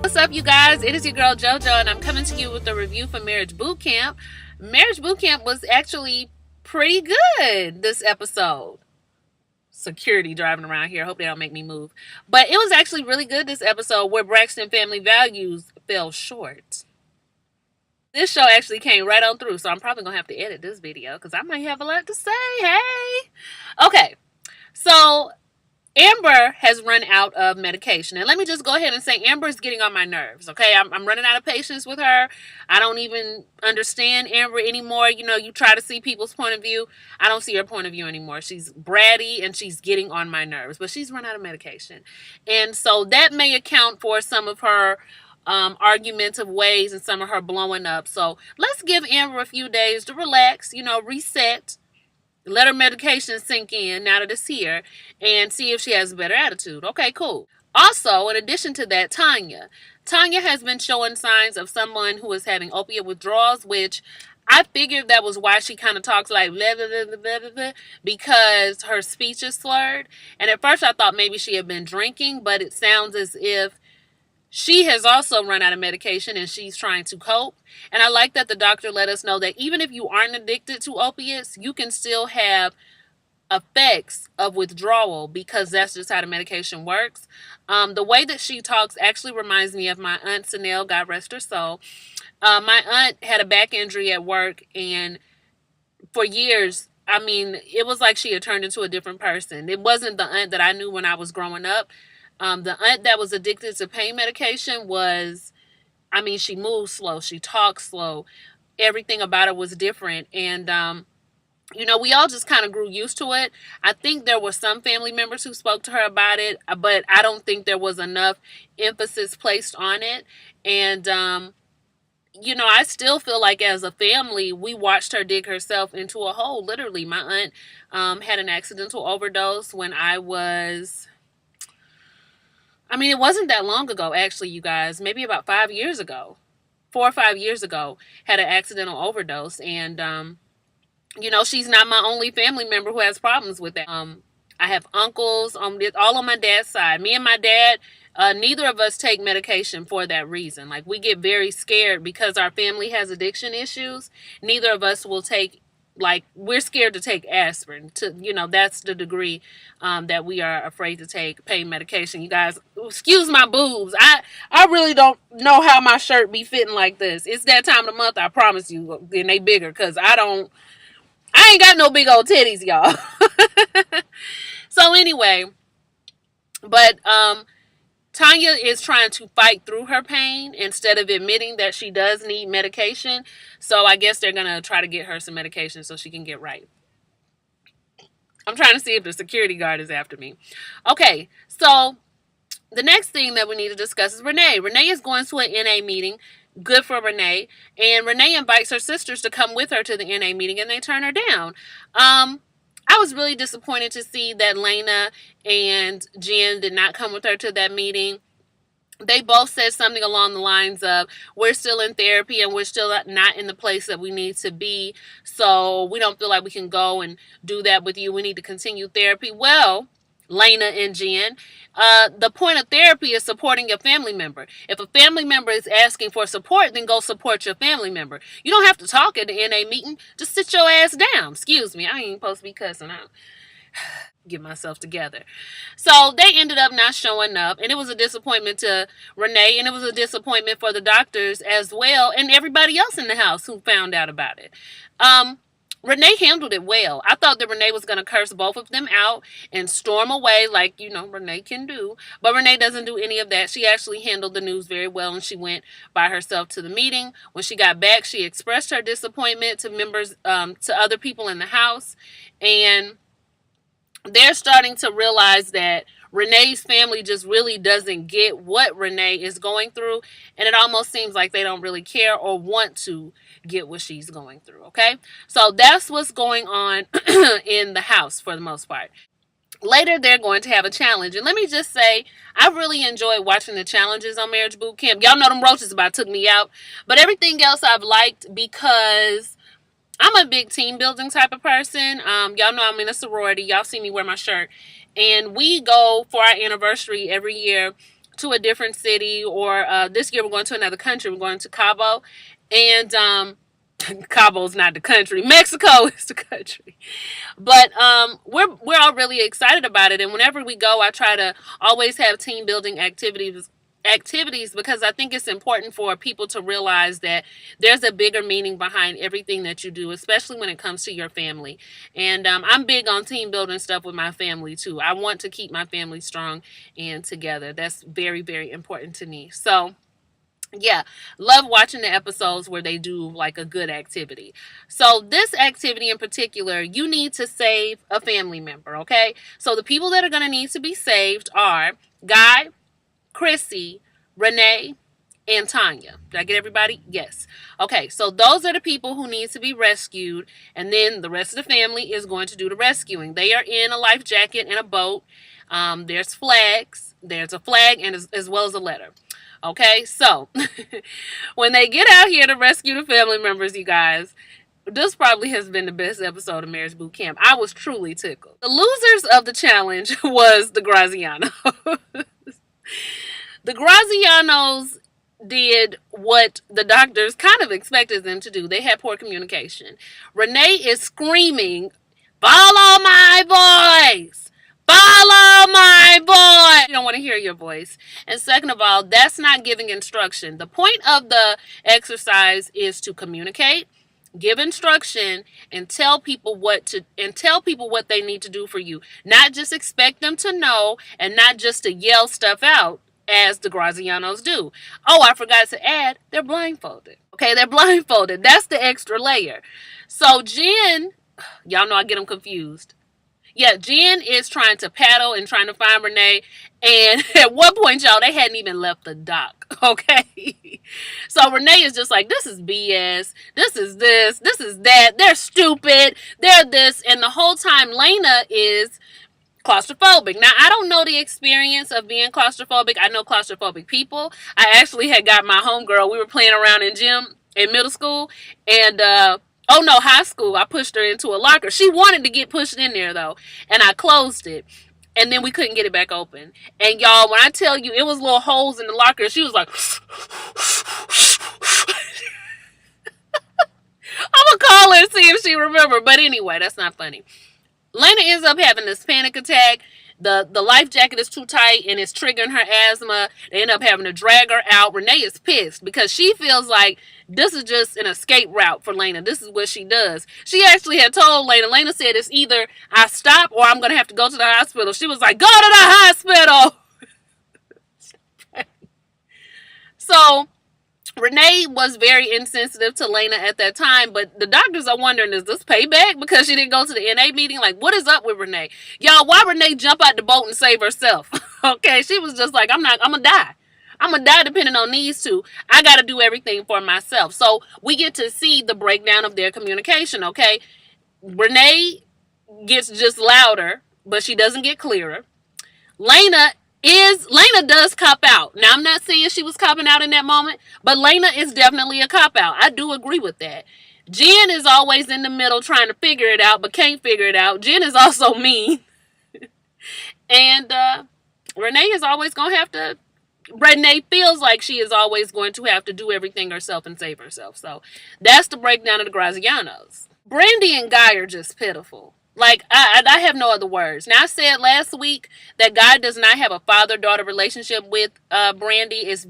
What's up, you guys? It is your girl JoJo, and I'm coming to you with a review for Marriage Boot Camp. Marriage Boot Camp was actually pretty good this episode. Security driving around here. I hope they don't make me move. But it was actually really good this episode where Braxton family values fell short. This show actually came right on through, so I'm probably going to have to edit this video because I might have a lot to say. Hey! Okay, so Amber has run out of medication. And let me just go ahead and say Amber is getting on my nerves, okay? I'm running out of patience with her. I don't even understand Amber anymore. You know, you try to see people's point of view. I don't see her point of view anymore. She's bratty and she's getting on my nerves. But she's run out of medication. And so that may account for some of her argumentative ways and some of her blowing up. So let's give Amber a few days to relax, you know, reset. Let her medication sink in now that it's here and see if she has a better attitude. Okay, cool. Also, in addition to that, Tanya has been showing signs of someone who is having opiate withdrawals, which I figured that was why she kind of talks like blah, blah, blah, blah, blah, blah, because her speech is slurred. And at first I thought maybe she had been drinking, but it sounds as if she has also run out of medication and she's trying to cope. And I like that the doctor let us know that even if you aren't addicted to opiates, you can still have effects of withdrawal because that's just how the medication works. The way that she talks actually reminds me of my aunt Sanel, God rest her soul. My aunt had a back injury at work, and for years, I mean, it was like she had turned into a different person. It wasn't the aunt that I knew when I was growing up. The aunt that was addicted to pain medication was, I mean, she moved slow. She talked slow. Everything about it was different. And, you know, we all just kind of grew used to it. I think there were some family members who spoke to her about it, but I don't think there was enough emphasis placed on it. And, you know, I still feel like as a family, we watched her dig herself into a hole. Literally, my aunt had an accidental overdose when it wasn't that long ago, actually, you guys. Maybe about 5 years ago. 4 or 5 years ago, had an accidental overdose. And, you know, she's not my only family member who has problems with that. I have uncles all on my dad's side. Me and my dad, neither of us take medication for that reason. Like, we get very scared because our family has addiction issues. Neither of us will take, like, we're scared to take aspirin. That's the degree that we are afraid to take pain medication. You guys, excuse my boobs. I really don't know how my shirt be fitting like this. It's that time of the month, I promise you, and they bigger, because I ain't got no big old titties, y'all. So anyway, but Tanya is trying to fight through her pain instead of admitting that she does need medication. So I guess they're going to try to get her some medication so she can get right. I'm trying to see if the security guard is after me. Okay, so the next thing that we need to discuss is Renee. Renee is going to an NA meeting. Good for Renee. And Renee invites her sisters to come with her to the NA meeting, and they turn her down. I was really disappointed to see that Lena and Jen did not come with her to that meeting. They both said something along the lines of, we're still in therapy and we're still not in the place that we need to be. So we don't feel like we can go and do that with you. We need to continue therapy. Well, Lena and Jen, the point of therapy is supporting your family member. If a family member is asking for support, then go support your family member. You don't have to talk at the NA meeting. Just sit your ass down. Excuse me. I ain't supposed to be cussing out. Get myself together. So they ended up not showing up, and it was a disappointment to Renee, and it was a disappointment for the doctors as well, and everybody else in the house who found out about it. Renee handled it well. I thought that Renee was going to curse both of them out and storm away like, you know, Renee can do. But Renee doesn't do any of that. She actually handled the news very well, and she went by herself to the meeting. When she got back, she expressed her disappointment to members, to other people in the house. And they're starting to realize that Renee's family just really doesn't get what Renee is going through. And it almost seems like they don't really care or want to get what she's going through, okay? So that's what's going on in the house for the most part. Later, they're going to have a challenge. And let me just say, I really enjoyed watching the challenges on Marriage Boot Camp. Y'all know them roaches about took me out. But everything else I've liked because I'm a big team building type of person. Y'all know I'm in a sorority. Y'all see me wear my shirt. And we go for our anniversary every year to a different city, or this year we're going to another country. We're going to Cabo, and Cabo's not the country. Mexico is the country. But we're all really excited about it, and whenever we go, I try to always have team building activities because I think it's important for people to realize that there's a bigger meaning behind everything that you do, especially when it comes to your family. And I'm big on team building stuff with my family too. I want to keep my family strong and together. That's very, very important to me. So yeah, love watching the episodes where they do like a good activity. So this activity in particular, you need to save a family member, okay? So the people that are going to need to be saved are Guy, Chrissy, Renee, and Tanya. Did I get everybody? Yes. Okay, so those are the people who need to be rescued, and then the rest of the family is going to do the rescuing. They are in a life jacket and a boat. There's flags. There's a flag and as well as a letter. Okay, so when they get out here to rescue the family members, you guys, this probably has been the best episode of Marriage Boot Camp. I was truly tickled. The losers of the challenge was the Grazianos. The Grazianos did what the doctors kind of expected them to do. They had poor communication. Renee is screaming, "Follow my voice! Follow my voice!" You don't want to hear your voice. And second of all, that's not giving instruction. The point of the exercise is to communicate, give instruction, and tell people what they need to do for you. Not just expect them to know, and not just to yell stuff out as the Grazianos do. Oh, I forgot to add, they're blindfolded. Okay, they're blindfolded. That's the extra layer. So Jen, y'all know I get them confused. Yeah, Jen is trying to paddle and trying to find Renee. And at one point, y'all, they hadn't even left the dock. Okay. So Renee is just like, this is BS. This is this. This is that. They're stupid. They're this. And the whole time, Lena is claustrophobic. Now, I don't know the experience of being claustrophobic. I know claustrophobic people. I actually had got my homegirl. We were playing around in gym in middle school. And, high school. I pushed her into a locker. She wanted to get pushed in there, though. And I closed it. And then we couldn't get it back open. And, y'all, when I tell you, it was little holes in the locker. She was like... I'm going to call her and see if she remembers. But anyway, that's not funny. Lena ends up having this panic attack. The life jacket is too tight and it's triggering her asthma. They end up having to drag her out. Renee is pissed because she feels like this is just an escape route for Lena. This is what she does. She actually had told Lena. Lena said it's either I stop or I'm going to have to go to the hospital. She was like, go to the hospital. So Renee was very insensitive to Lena at that time, but the doctors are wondering, is this payback because she didn't go to the NA meeting? Like, what is up with Renee? Y'all, why Renee jump out the boat and save herself? Okay, she was just like, I'm going to die. I'm going to die depending on these two. I got to do everything for myself. So we get to see the breakdown of their communication, okay? Renee gets just louder, but she doesn't get clearer. Lena does cop out. Now, I'm not saying she was copping out in that moment, but Lena is definitely a cop out. I do agree with that. Jen is always in the middle trying to figure it out, but can't figure it out. Jen is also mean. And Renee feels like she is always going to have to do everything herself and save herself. So that's the breakdown of the Grazianos. Brandy and Guy are just pitiful. Like, I have no other words. Now, I said last week that Guy does not have a father-daughter relationship with Brandy. It's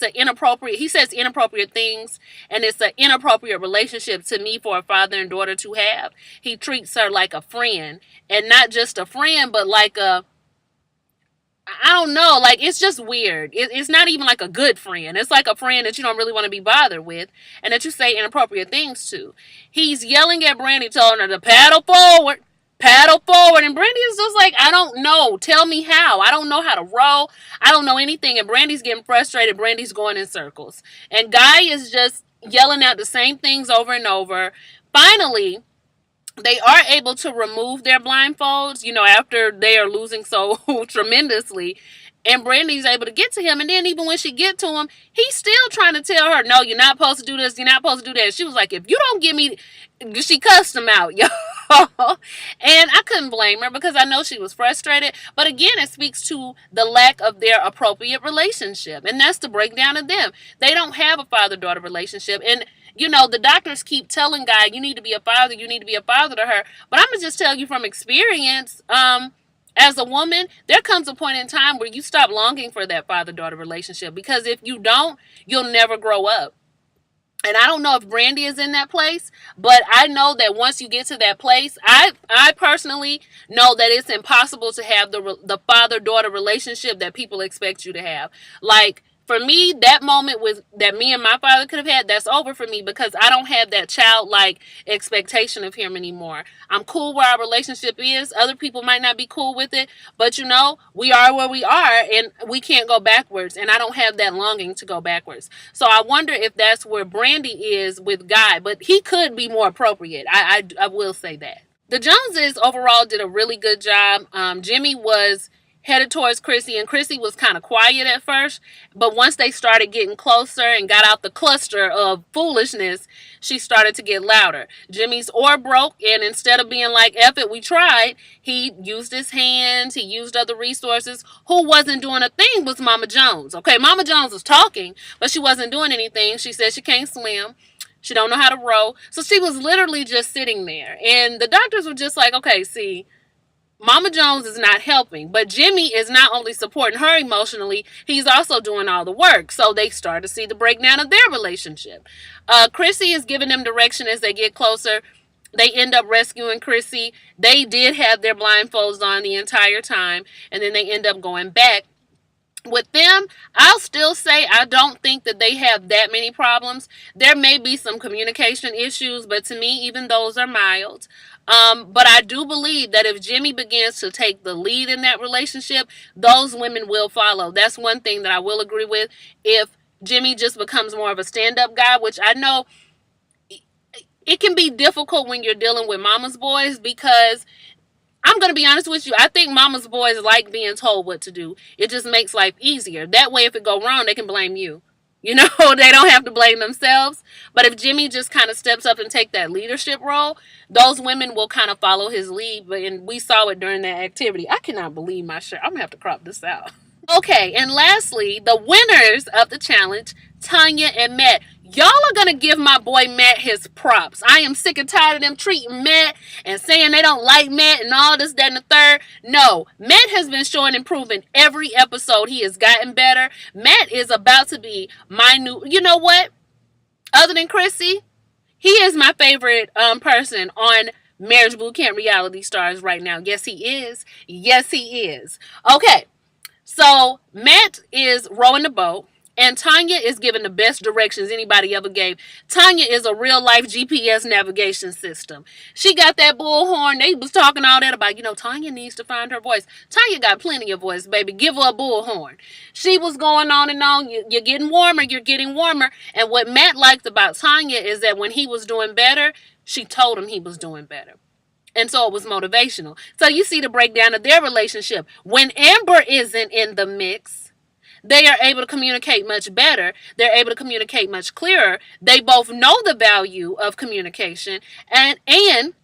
an inappropriate, he says inappropriate things, and it's an inappropriate relationship to me for a father and daughter to have. He treats her like a friend, and not just a friend, but like I don't know, like, it's just weird. It's not even like a good friend. It's like a friend that you don't really want to be bothered with and that you say inappropriate things to. He's yelling at Brandy, telling her to paddle forward. And Brandy is just like, I don't know. Tell me how. I don't know how to row. I don't know anything. And Brandy's getting frustrated. Brandy's going in circles. And Guy is just yelling out the same things over and over. Finally, they are able to remove their blindfolds, after they are losing so tremendously. And Brandy's able to get to him. And then even when she get to him, he's still trying to tell her, no, you're not supposed to do this. You're not supposed to do that. She was like, if you don't give me, she cussed him out, yo. And I couldn't blame her because I know she was frustrated. But again, it speaks to the lack of their appropriate relationship. And that's the breakdown of them. They don't have a father-daughter relationship. And you know, the doctors keep telling Guy, you need to be a father, you need to be a father to her. But I'm going to just tell you from experience, as a woman, there comes a point in time where you stop longing for that father-daughter relationship. Because if you don't, you'll never grow up. And I don't know if Brandy is in that place, but I know that once you get to that place, I personally know that it's impossible to have the father-daughter relationship that people expect you to have. Like, for me, that moment with that me and my father could have had, that's over for me because I don't have that childlike expectation of him anymore. I'm cool where our relationship is. Other people might not be cool with it, but you know, we are where we are and we can't go backwards. And I don't have that longing to go backwards. So I wonder if that's where Brandy is with Guy, but he could be more appropriate. I will say that. The Joneses overall did a really good job. Jimmy was headed towards Chrissy, and Chrissy was kind of quiet at first, but once they started getting closer and got out the cluster of foolishness, she started to get louder. Jimmy's oar broke, and instead of being like, F it, we tried, he used his hands, he used other resources. Who wasn't doing a thing was Mama Jones. Okay, Mama Jones was talking, but she wasn't doing anything. She said she can't swim. She don't know how to row. So she was literally just sitting there. And the doctors were just like, okay, see, Mama Jones is not helping, but Jimmy is not only supporting her emotionally, he's also doing all the work. So they start to see the breakdown of their relationship. Chrissy is giving them direction as they get closer. They end up rescuing Chrissy. They did have their blindfolds on the entire time, and then they end up going back. With them, I'll still say I don't think that they have that many problems. There may be some communication issues, but to me, even those are mild. But I do believe that if Jimmy begins to take the lead in that relationship, those women will follow. That's one thing that I will agree with. If Jimmy just becomes more of a stand-up guy, which I know it can be difficult when you're dealing with mama's boys, because I'm going to be honest with you, I think mama's boys like being told what to do. It just makes life easier. That way, if it go wrong, they can blame you. You know, they don't have to blame themselves. But if Jimmy just kind of steps up and take that leadership role, those women will kind of follow his lead. And we saw it during that activity. I cannot believe my shirt. I'm going to have to crop this out. Okay, and lastly, the winners of the challenge, Tanya and Matt. Y'all are going to give my boy Matt his props. I am sick and tired of them treating Matt and saying they don't like Matt and all this, that, and the third. No, Matt has been showing improvement every episode. He has gotten better. Matt is about to be my new, you know what? Other than Chrissy, he is my favorite person on Marriage Boot Camp Reality Stars right now. Yes, he is. Yes, he is. Okay, so Matt is rowing the boat. And Tanya is giving the best directions anybody ever gave. Tanya is a real-life GPS navigation system. She got that bullhorn. They was talking all that about, you know, Tanya needs to find her voice. Tanya got plenty of voice, baby. Give her a bullhorn. She was going on and on. You're getting warmer. You're getting warmer. And what Matt liked about Tanya is that when he was doing better, she told him he was doing better. And so it was motivational. So you see the breakdown of their relationship. When Amber isn't in the mix, they are able to communicate much better. They're able to communicate much clearer. They both know the value of communication. And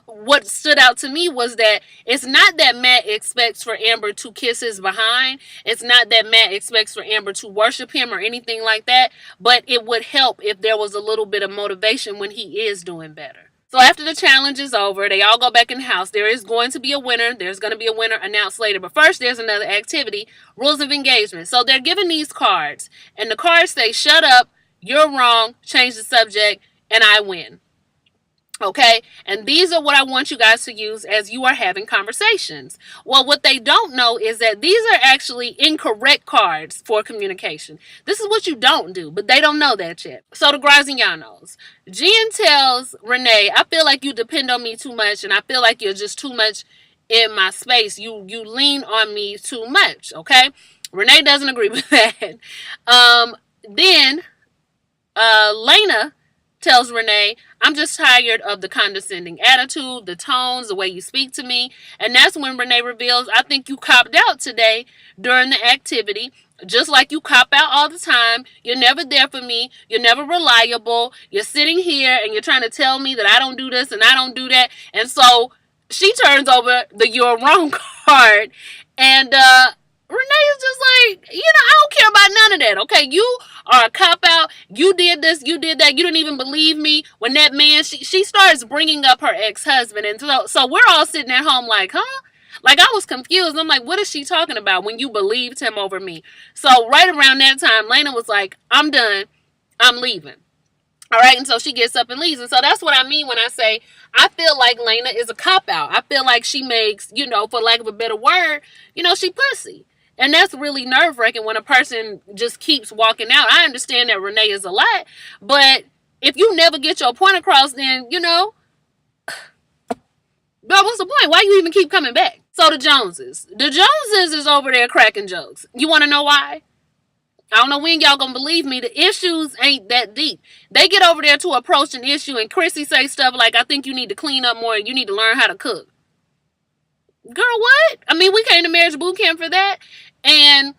what stood out to me was that it's not that Matt expects for Amber to kiss his behind. It's not that Matt expects for Amber to worship him or anything like that. But it would help if there was a little bit of motivation when he is doing better. So after the challenge is over, they all go back in the house. There is going to be a winner. There's going to be a winner announced later. But first, there's another activity, rules of engagement. So they're given these cards. And the cards say, shut up, you're wrong, change the subject, and I win. Okay, and these are what I want you guys to use as you are having conversations. Well, what they don't know is that these are actually incorrect cards for communication. This is what you don't do, but they don't know that yet. So the Grazianos. Jen tells Renee, I feel like you depend on me too much, and I feel like you're just too much in my space. You lean on me too much, okay? Renee doesn't agree with that. Then Lena tells Renee, I'm just tired of the condescending attitude, the tones, the way you speak to me. And that's when Renee reveals, I think you copped out today during the activity. Just like you cop out all the time. You're never there for me. You're never reliable. You're sitting here and you're trying to tell me that I don't do this and I don't do that. And so she turns over the you're wrong card. And Renee is just like, I don't care about none of that. Okay, you are a cop out. You did this. You did that. You didn't even believe me when that man, she starts bringing up her ex-husband. And so we're all sitting at home like, huh? Like, I was confused. I'm like, what is she talking about when you believed him over me? So right around that time, Lena was like, I'm done. I'm leaving. All right. And so she gets up and leaves. And so that's what I mean when I say I feel like Lena is a cop-out. I feel like she makes, for lack of a better word, she pussy. And that's really nerve-wracking when a person just keeps walking out. I understand that Renee is a lot. But if you never get your point across, then, but what's the point? Why you even keep coming back? So the Joneses is over there cracking jokes. You want to know why? I don't know when y'all gonna believe me. The issues ain't that deep. They get over there to approach an issue and Chrissy say stuff like, I think you need to clean up more and you need to learn how to cook. Girl, what? I mean, we came to marriage boot camp for that. And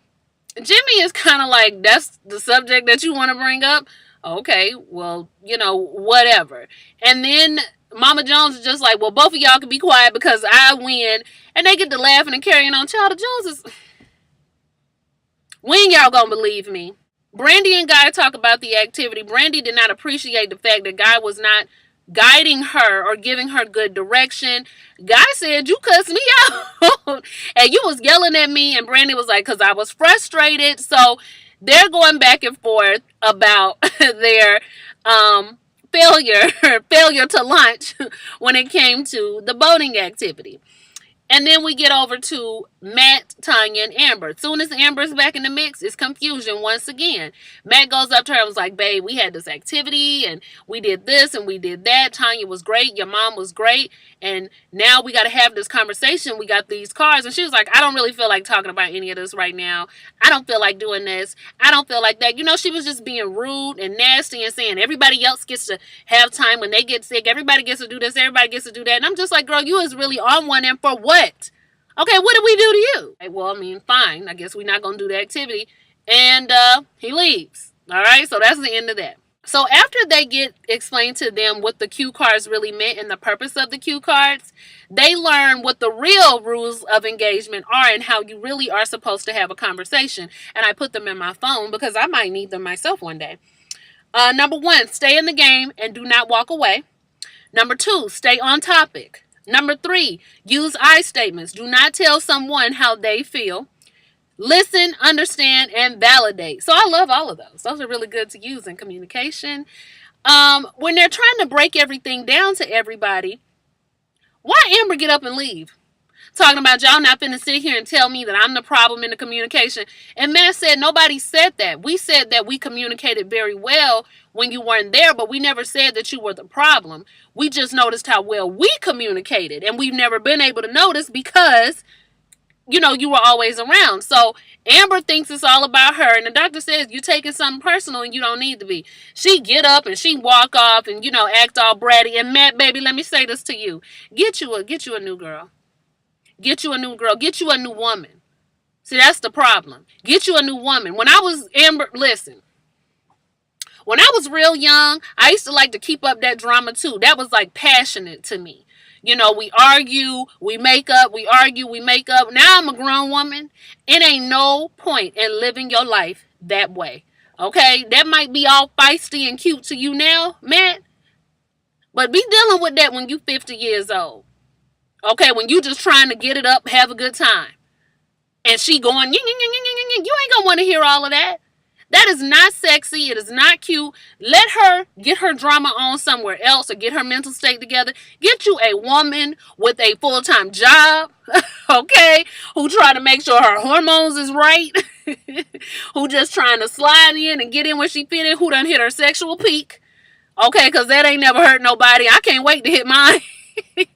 Jimmy is kind of like, that's the subject that you want to bring up? Okay, well, whatever. And then Mama Jones is just like, well, both of y'all can be quiet because I win. And they get to laughing and carrying on. Child, the Joneses, when y'all gonna believe me? Brandy and Guy talk about the activity. Brandy did not appreciate the fact that Guy was not guiding her or giving her good direction. Guy said, you cussed me out. And you was yelling at me. And Brandy was like, because I was frustrated. So they're going back and forth about their failure to launch when it came to the boating activity. And then we get over to Matt, Tanya, and Amber. As soon as Amber's back in the mix, it's confusion once again. Matt goes up to her and was like, babe, we had this activity, and we did this, and we did that. Tanya was great. Your mom was great. And now we got to have this conversation. We got these cards. And she was like, I don't really feel like talking about any of this right now. I don't feel like doing this. I don't feel like that. She was just being rude and nasty and saying everybody else gets to have time when they get sick. Everybody gets to do this. Everybody gets to do that. And I'm just like, girl, you is really on one end for what? Okay, what did we do to you? Well, I mean, fine. I guess we're not going to do the activity. And he leaves. All right, so that's the end of that. So after they get explained to them what the cue cards really meant and the purpose of the cue cards, they learn what the real rules of engagement are and how you really are supposed to have a conversation. And I put them in my phone because I might need them myself one day. Number 1, stay in the game and do not walk away. Number 2, stay on topic. Number 3, use I statements. Do not tell someone how they feel. Listen, understand, and validate. So I love all of those. Those are really good to use in communication. When they're trying to break everything down to everybody, why Amber get up and leave? Talking about y'all not finna sit here and tell me that I'm the problem in the communication. And Matt said nobody said that. We said that we communicated very well when you weren't there, but we never said that you were the problem. We just noticed how well we communicated, and we've never been able to notice because, you were always around. So Amber thinks it's all about her, and the doctor says you're taking something personal and you don't need to be. She get up and she walk off and, act all bratty. And Matt, baby, let me say this to you. Get you a new girl. Get you a new girl. Get you a new woman. See, that's the problem. Get you a new woman. When I was listen. When I was real young, I used to like to keep up that drama too. That was like passionate to me. We argue, we make up, we argue, we make up. Now I'm a grown woman. It ain't no point in living your life that way. Okay? That might be all feisty and cute to you now, Matt. But be dealing with that when you 50 years old. Okay, when you just trying to get it up, have a good time. And she going, you ain't going to want to hear all of that. That is not sexy. It is not cute. Let her get her drama on somewhere else or get her mental state together. Get you a woman with a full-time job, okay, who try to make sure her hormones is right, who just trying to slide in and get in where she fit in, who done hit her sexual peak, okay, because that ain't never hurt nobody. I can't wait to hit mine. And,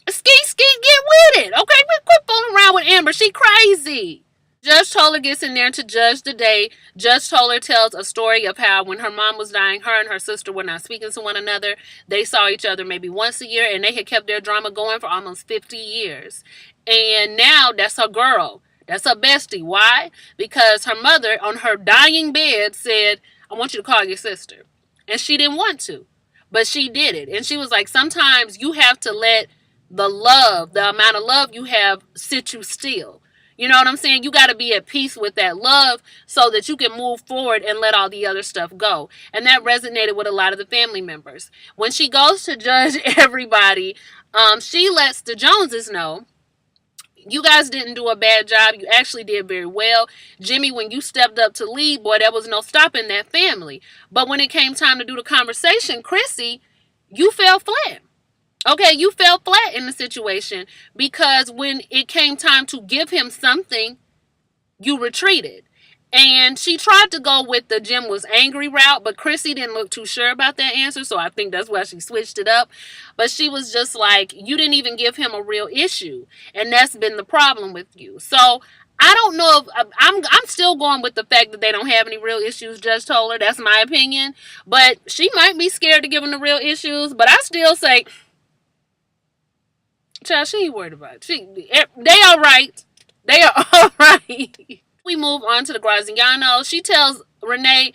ski, get with it. Okay, quit fooling around with Amber. She crazy. Judge Toller gets in there to judge the day. Judge Toller tells a story of how when her mom was dying, her and her sister were not speaking to one another. They saw each other maybe once a year, and they had kept their drama going for almost 50 years. And now that's her girl. That's her bestie. Why? Because her mother on her dying bed said, I want you to call your sister. And she didn't want to, but she did it. And she was like, sometimes you have to let the love, the amount of love you have, sit you still. You know what I'm saying? You got to be at peace with that love so that you can move forward and let all the other stuff go. And that resonated with a lot of the family members. When she goes to judge everybody, she lets the Joneses know, you guys didn't do a bad job. You actually did very well. Jimmy, when you stepped up to lead, boy, there was no stopping that family. But when it came time to do the conversation, Chrissy, you fell flat. Okay, you fell flat in the situation because when it came time to give him something, you retreated. And she tried to go with the Jim was angry route, but Chrissy didn't look too sure about that answer, so I think that's why she switched it up. But she was just like, you didn't even give him a real issue, and that's been the problem with you. So I don't know if I'm still going with the fact that they don't have any real issues. Judge Toller, that's my opinion, but she might be scared to give him the real issues. But I still say, child, she ain't worried about it. They all right. They are all right. We move on to the Graziano. She tells Renee,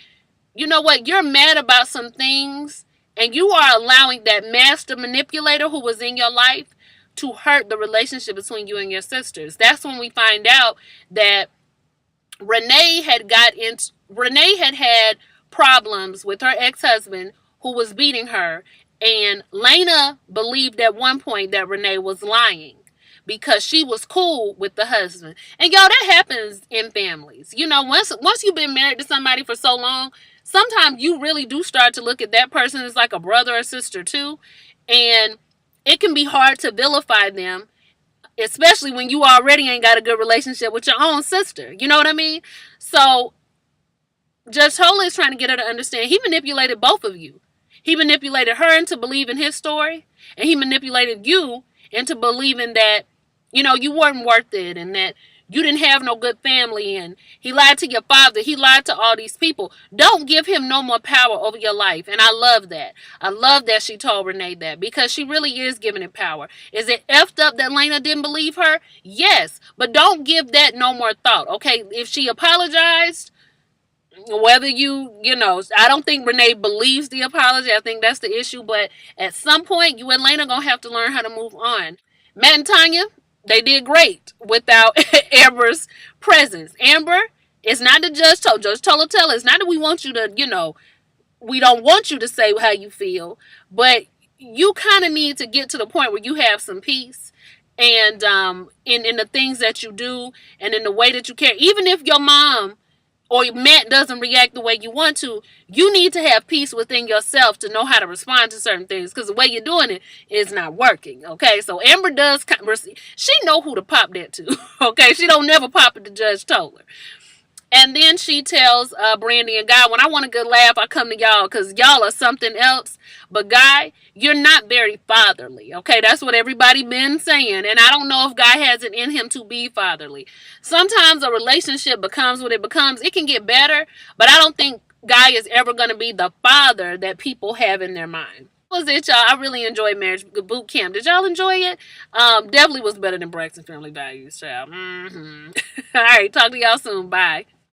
you know what? You're mad about some things, and you are allowing that master manipulator who was in your life to hurt the relationship between you and your sisters. That's when we find out that Renee had had problems with her ex-husband who was beating her, and Lena believed at one point that Renee was lying because she was cool with the husband. And y'all, that happens in families. You know, once you've been married to somebody for so long, sometimes you really do start to look at that person as like a brother or sister too. And it can be hard to vilify them, especially when you already ain't got a good relationship with your own sister. You know what I mean? So Judge Tola is trying to get her to understand he manipulated both of you. He manipulated her into believing his story, and he manipulated you into believing that, you know, you weren't worth it and that you didn't have no good family, and he lied to your father. He lied to all these people. Don't give him no more power over your life. And I love that. I love that she told Renee that because she really is giving it power. Is it effed up that Lena didn't believe her? Yes. But don't give that no more thought. Okay. If she apologized, whether you know, I don't think Renee believes the apology. I think that's the issue. But at some point, you and Lena going to have to learn how to move on. Matt and Tanya, they did great without Amber's presence. Amber, it's not the judge told. Judge told her, tell her, it's not that we want you to, you know, we don't want you to say how you feel, but you kind of need to get to the point where you have some peace. And in the things that you do and in the way that you care, even if your mom or Matt doesn't react the way you want to, you need to have peace within yourself to know how to respond to certain things because the way you're doing it is not working. Okay, so Amber does, she know who to pop that to. Okay, she don't never pop it to Judge Toller. And then she tells Brandy and Guy, when I want a good laugh, I come to y'all because y'all are something else. But Guy, you're not very fatherly. Okay, that's what everybody been saying. And I don't know if Guy has it in him to be fatherly. Sometimes a relationship becomes what it becomes. It can get better, but I don't think Guy is ever going to be the father that people have in their mind. That was it, y'all. I really enjoyed Marriage Boot Camp. Did y'all enjoy it? Definitely was better than Braxton Family Values, child. All right, talk to y'all soon. Bye.